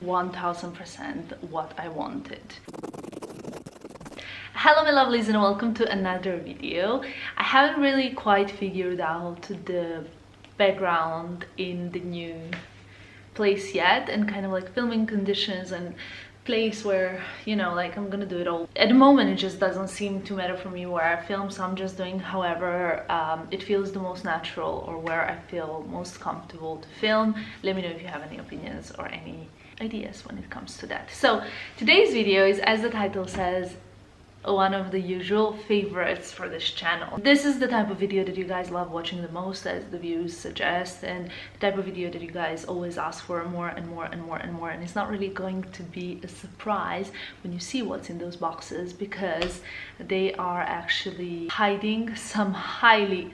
1000% what I wanted. Hello my lovelies and welcome to another video. I haven't really quite figured out the background in the new place yet, and kind of like filming conditions and place where, you know, like I'm gonna do it all. At the moment it just doesn't seem to matter for me where I film, so I'm just doing however it feels the most natural or where I feel most comfortable to film. Let me know if you have any opinions or any ideas when it comes to that. So today's video is, as the title says, one of the usual favorites for this channel. This is the type of video that you guys love watching the most, as the views suggest, and the type of video that you guys always ask for more and more and more and more. And it's not really going to be a surprise when you see what's in those boxes, because they are actually hiding some highly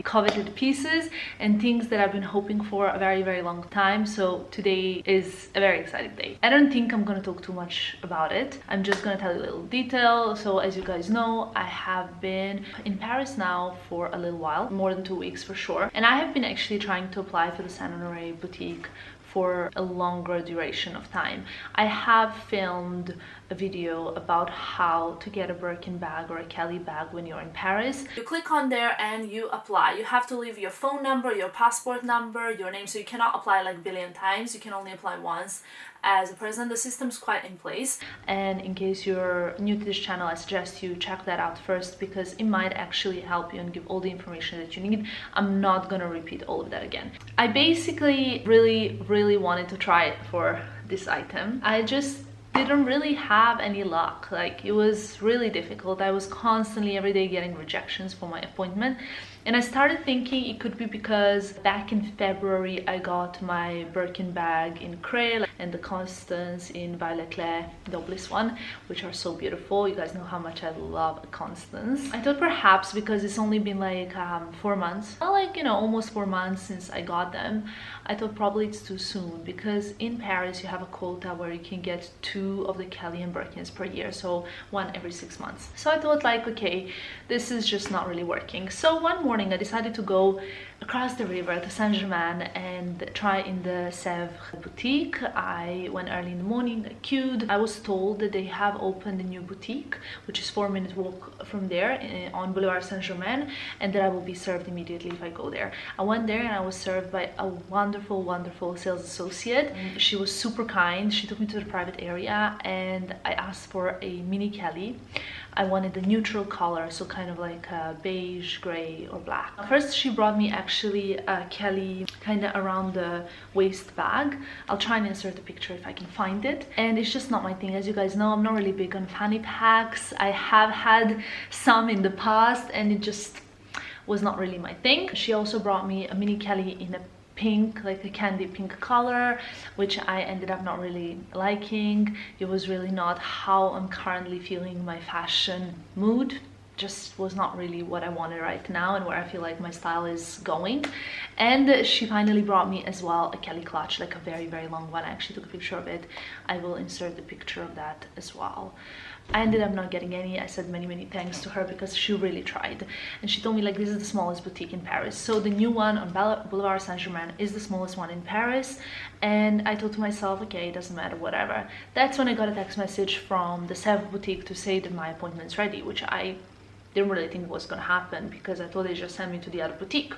coveted pieces and things that I've been hoping for a very long time. So today is a very exciting day. I don't think I'm gonna talk too much about it. I'm just gonna tell you a little detail. So as you guys know, I have been in Paris now for a little while, more than 2 weeks for sure, and I have been actually trying to apply for the Saint Honoré boutique for a longer duration of time. I have filmed a video about how to get a Birkin bag or a Kelly bag when you're in Paris. You click on there and you apply. You have to leave your phone number, your passport number, your name, so you cannot apply like a billion times. You can only apply once as a person. The system's quite in place, and in case you're new to this channel, I suggest you check that out first, because it might actually help you and give all the information that you need. I'm not gonna repeat all of that again. I basically really wanted to try it for this item. I just didn't really have any luck. Like, it was really difficult. I was constantly every day getting rejections for my appointment, and I started thinking it could be because back in February I got my Birkin bag in Cray and the Constance in Violet Clay, the Bliss one, which are so beautiful. You guys know how much I love a Constance. I thought perhaps because it's only been like 4 months, well, like, you know, almost 4 months since I got them, I thought probably it's too soon, because in Paris you have a quota where you can get 2 of the Kelly and Birkins per year, so 1 every 6 months. So I thought like, okay, this is just not really working. So one morning I decided to go across the river to Saint-Germain and try in the Sèvres boutique. I went early in the morning, I queued. I was told that they have opened a new boutique, which is 4-minute walk from there on Boulevard Saint-Germain, and that I will be served immediately if I go there. I went there and I was served by a wonderful sales associate. She was super kind. She took me to the private area and I asked for a mini Kelly. I wanted a neutral color, so kind of like a beige, gray or black. First she brought me actually a Kelly kind of around the waist bag. I'll try and insert a picture if I can find it. And it's just not my thing. As you guys know, I'm not really big on fanny packs. I have had some in the past and it just was not really my thing. She also brought me a mini Kelly in a pink, like a candy pink color, which I ended up not really liking. It was really not how I'm currently feeling my fashion mood. Just was not really what I wanted right now and where I feel like my style is going. And she finally brought me as well a Kelly clutch, like a very long one. I actually took a picture of it. I will insert the picture of that as well. I ended up not getting any. I said many thanks to her because she really tried, and she told me like this is the smallest boutique in Paris. So the new one on Boulevard Saint-Germain is the smallest one in Paris, and I thought to myself, okay, it doesn't matter, whatever. That's when I got a text message from the Sèvres boutique to say that my appointment's ready, which I didn't really think was gonna happen because I thought they just sent me to the other boutique.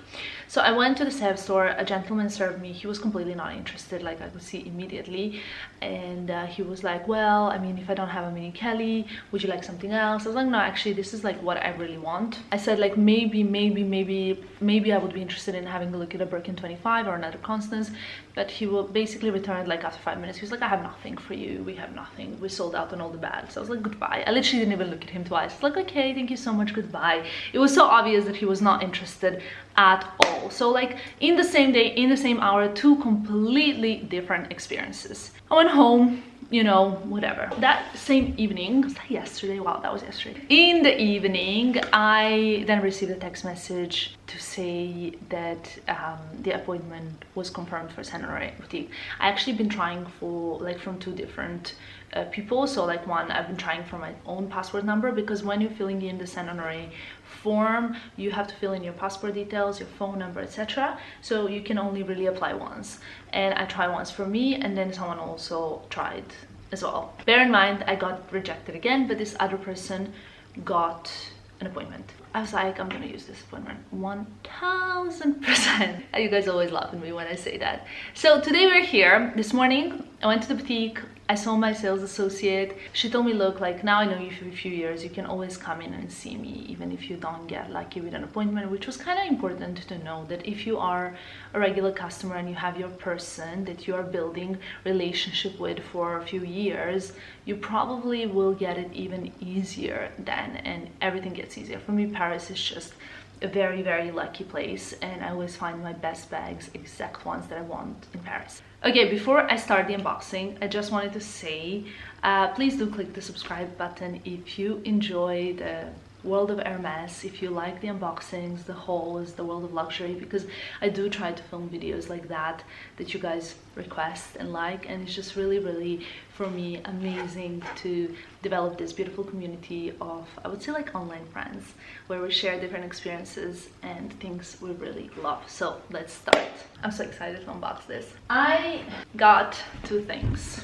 So I went to the Sèvres store. A gentleman served me. He was completely not interested, like I could see immediately, and he was like, well, I mean, if I don't have a mini Kelly, would you like something else? I was like, no, actually this is like what I really want. I said like maybe I would be interested in having a look at a Birkin 25 or another Constance, but he will basically return like after 5 minutes. He was like, I have nothing for you, we have nothing, we sold out on all the bags. I was like, goodbye. I literally didn't even look at him twice. I was like, okay, thank you so much, goodbye. It was so obvious that he was not interested at all. So like in the same day, in the same hour, 2 completely different experiences. I went home, you know, whatever. That same evening, was that yesterday? Wow, that was yesterday. In the evening, I then received a text message to say that the appointment was confirmed for Saint Honoré boutique. I actually been trying for like from 2 different people. So like one, I've been trying for my own passport number, because when you're filling in the Saint Honoré form, you have to fill in your passport details, your phone number, etc. So you can only really apply once, and I tried once for me, and then someone also tried as well. Bear in mind, I got rejected again, but this other person got an appointment. I was like, I'm gonna use this appointment 1000%. You guys always laugh at me when I say that. So today we're here. This morning I went to the boutique. I saw my sales associate. She told me, look, like, now I know you for a few years, you can always come in and see me even if you don't get lucky with an appointment, which was kind of important to know, that if you are a regular customer and you have your person that you are building relationship with for a few years, you probably will get it even easier then, and everything gets easier. For me, Paris is just a very, very lucky place, and I always find my best bags, exact ones that I want, in Paris. Okay, before I start the unboxing, I just wanted to say, please do click the subscribe button if you enjoy the world of Hermes, if you like the unboxings, the hauls, the world of luxury, because I do try to film videos like that you guys request and like, and it's just really, really, for me, amazing to develop this beautiful community of, I would say, like online friends, where we share different experiences and things we really love. So let's start. I'm so excited to unbox this. I got two things,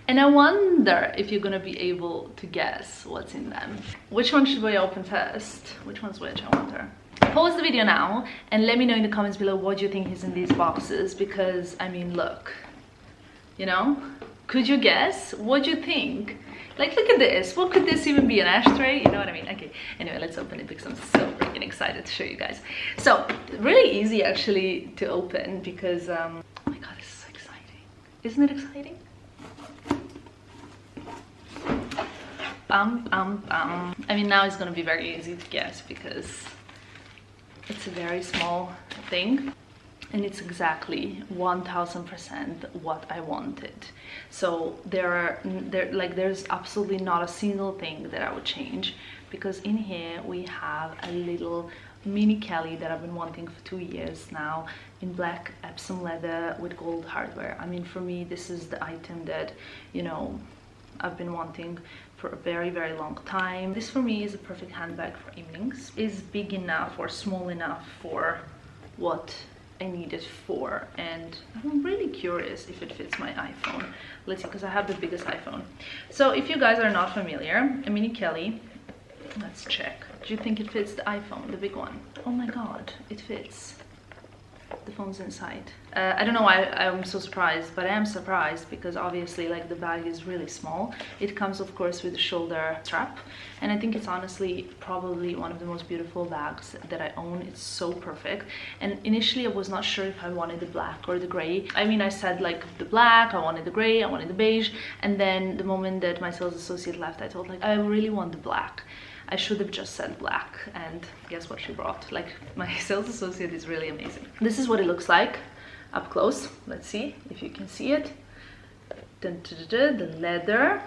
and I wonder if you're gonna be able to guess what's in them. Which one should we open first? Which one's which, I wonder? Pause the video now and let me know in the comments below what you think is in these boxes, because I mean, look, you know, could you guess? What do you think? Like, look at this. What could this even be? An ashtray? You know what I mean? Okay, anyway, let's open it because I'm so freaking excited to show you guys. So really easy actually to open, because oh my god, this is so exciting. Isn't it exciting? I mean, now it's gonna be very easy to guess because it's a very small thing, and it's exactly 1000% what I wanted. So there's absolutely not a single thing that I would change, because in here we have a little mini Kelly that I've been wanting for 2 years now, in black Epsom leather with gold hardware. I mean, for me, this is the item that, you know, I've been wanting for a very, very long time. This for me is a perfect handbag for evenings. It's big enough or small enough for what I need it for, and I'm really curious if it fits my iPhone. Let's see, because I have the biggest iPhone. So if you guys are not familiar, a mini Kelly, let's check. Do you think it fits the iPhone, the big one? Oh my god, it fits. The phone's inside. I don't know why I'm so surprised, but I am surprised because obviously, like, the bag is really small. It comes, of course, with a shoulder strap, and I think it's honestly probably one of the most beautiful bags that I own. It's so perfect. And initially I was not sure if I wanted the black or the gray. I mean, I said like the black, I wanted the gray, I wanted the beige, and then the moment that my sales associate left, I told, like, I really want the black. I should have just said black, and guess what she brought? Like, my sales associate is really amazing. This is what it looks like up close. Let's see if you can see it. Dun, dun, dun, dun, the leather.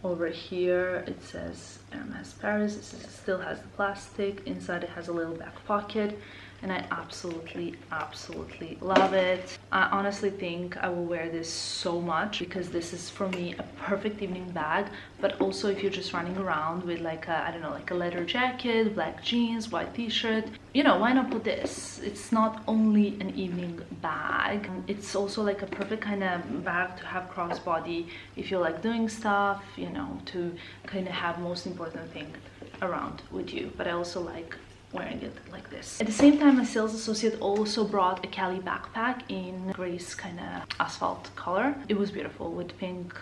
Over here it says Hermes Paris. This still has the plastic. Inside it has a little back pocket, and I absolutely love it. I honestly think I will wear this so much, because this is for me a perfect evening bag, but also if you're just running around with like a, I don't know, like a leather jacket, black jeans, white t-shirt, you know, why not put this? It's not only an evening bag, it's also like a perfect kind of bag to have crossbody if you're like doing stuff, you know, to kind of have most important thing around with you. But I also like wearing it like this. At the same time, my sales associate also brought a Cali backpack in Grace kind of asphalt color. It was beautiful with pink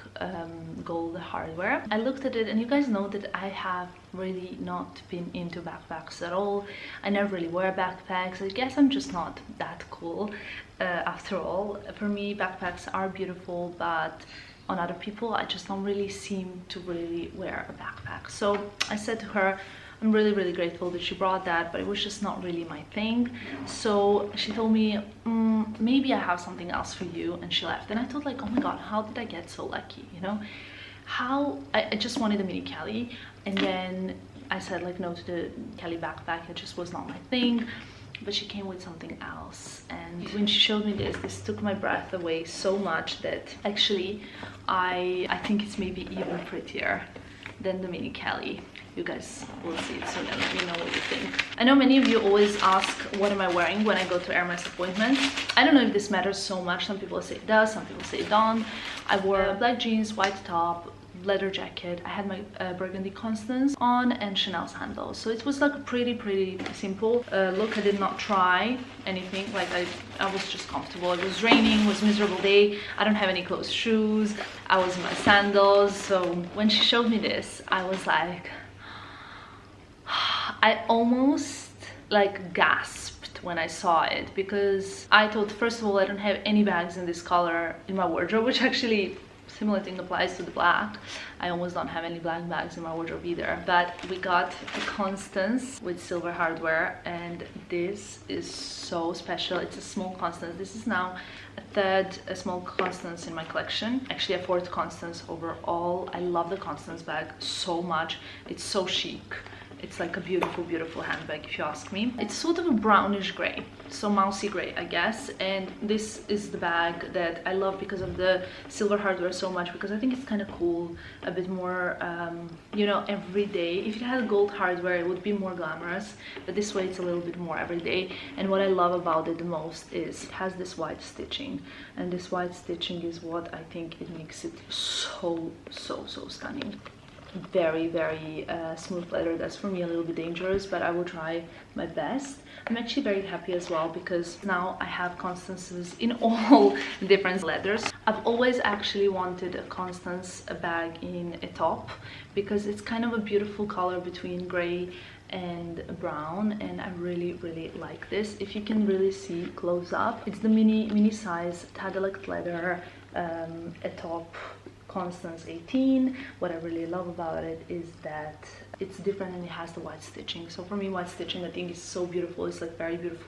gold hardware. I looked at it, and you guys know that I have really not been into backpacks at all. I never really wear backpacks. I guess I'm just not that cool after all. For me, backpacks are beautiful, but on other people, I just don't really seem to really wear a backpack. So I said to her, I'm really grateful that she brought that, but it was just not really my thing. So she told me, maybe I have something else for you, and she left. And I thought, like, oh my god, how did I get so lucky, you know? How I just wanted a mini Kelly, and then I said like no to the Kelly backpack. It just was not my thing. but she came with something else. And when she showed me this took my breath away so much that actually I think it's maybe even prettier than the mini Kelly. You guys will see it soon and let me know what you think. I know many of you always ask what am I wearing when I go to Hermes appointments. I don't know if this matters so much. Some people say it does, some people say it don't. I wore black jeans, white top, leather jacket. I had my burgundy Constance on and Chanel sandals. So it was like a pretty simple look. I did not try anything. Like I was just comfortable. It was raining, it was a miserable day. I don't have any closed shoes. I was in my sandals. So when she showed me this, I was like, I almost like gasped when I saw it, because I thought, first of all, I don't have any bags in this color in my wardrobe, which actually similar thing applies to the black. I almost don't have any black bags in my wardrobe either. But we got a Constance with silver hardware, and this is so special. It's a small Constance. This is now a small Constance in my collection. Actually a fourth Constance overall. I love the Constance bag so much. It's so chic. It's like a beautiful handbag, if you ask me. It's sort of a brownish gray, so mousy gray, I guess. And this is the bag that I love because of the silver hardware so much, because I think it's kind of cool, a bit more, you know, everyday. If it had gold hardware, it would be more glamorous, but this way it's a little bit more everyday. And what I love about it the most is it has this white stitching, and this white stitching is what I think it makes it so stunning. Very smooth leather. That's for me a little bit dangerous, but I will try my best. I'm actually very happy as well because now I have Constances in all different leathers. I've always actually wanted a Constance bag in a top because it's kind of a beautiful color between gray and brown, and I really like this. If you can really see close up, it's the mini size Tadilect leather, a top Constance 18. What I really love about it is that it's different and it has the white stitching. So for me, white stitching I think is so beautiful. It's like very beautiful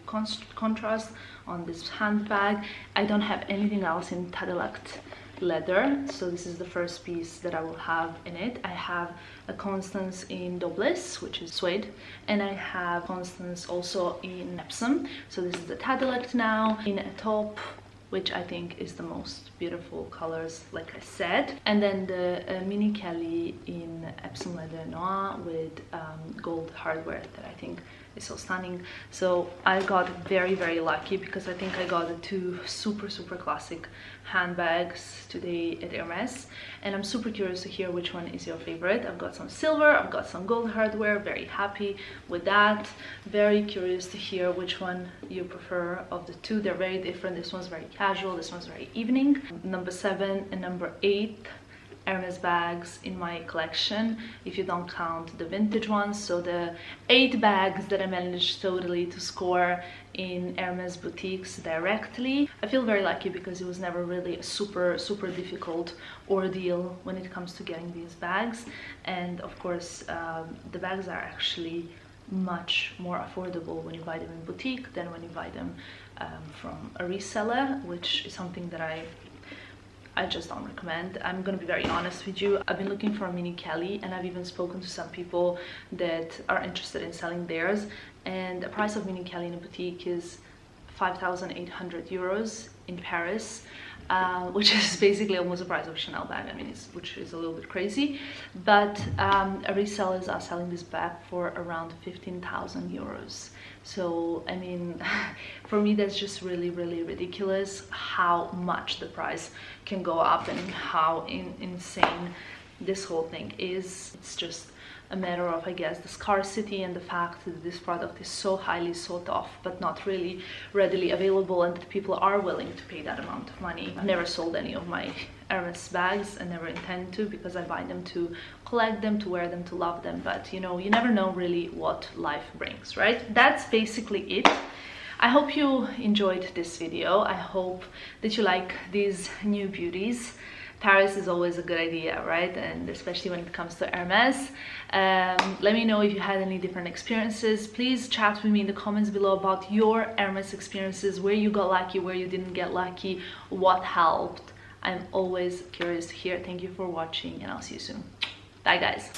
contrast on this handbag. I don't have anything else in Tadilect leather, so this is the first piece that I will have in it. I have a Constance in Dobless, which is suede, and I have Constance also in Epsom. So this is the Tadilect now in a top, which I think is the most beautiful colors, like I said. And then the mini Kelly in Epsom leather noir with gold hardware that I think is so stunning. So I got very lucky because I think I got the two super classic handbags today at Hermes, and I'm super curious to hear which one is your favorite. I've got some silver, I've got some gold hardware, very happy with that. Very curious to hear which one you prefer of the two. They're very different. This one's very casual, this one's very evening. Number 7 and number 8 Hermes bags in my collection, if you don't count the vintage ones. So the 8 bags that I managed totally to score in Hermes boutiques directly. I feel very lucky because it was never really a super difficult ordeal when it comes to getting these bags. And of course the bags are actually much more affordable when you buy them in boutique than when you buy them from a reseller, which is something that I just don't recommend. I'm gonna be very honest with you. I've been looking for a mini Kelly, and I've even spoken to some people that are interested in selling theirs, and the price of mini Kelly in a boutique is 5,800 euros in Paris, which is basically almost the price of a Chanel bag. I mean, which is a little bit crazy, but resellers are selling this bag for around 15,000 euros. So I mean, for me that's just really ridiculous how much the price can go up and how insane this whole thing is. It's just a matter of, I guess, the scarcity and the fact that this product is so highly sought after but not really readily available, and that people are willing to pay that amount of money. I've never sold any of my Hermes bags and never intend to, because I buy them to collect them, to wear them, to love them, but you know, you never know really what life brings, right? That's basically it. I hope you enjoyed this video. I hope that you like these new beauties. Paris is always a good idea, right? And especially when it comes to Hermes. Let me know if you had any different experiences. Please chat with me in the comments below about your Hermes experiences, where you got lucky, where you didn't get lucky, what helped. I'm always curious to hear. Thank you for watching, and I'll see you soon. Bye guys.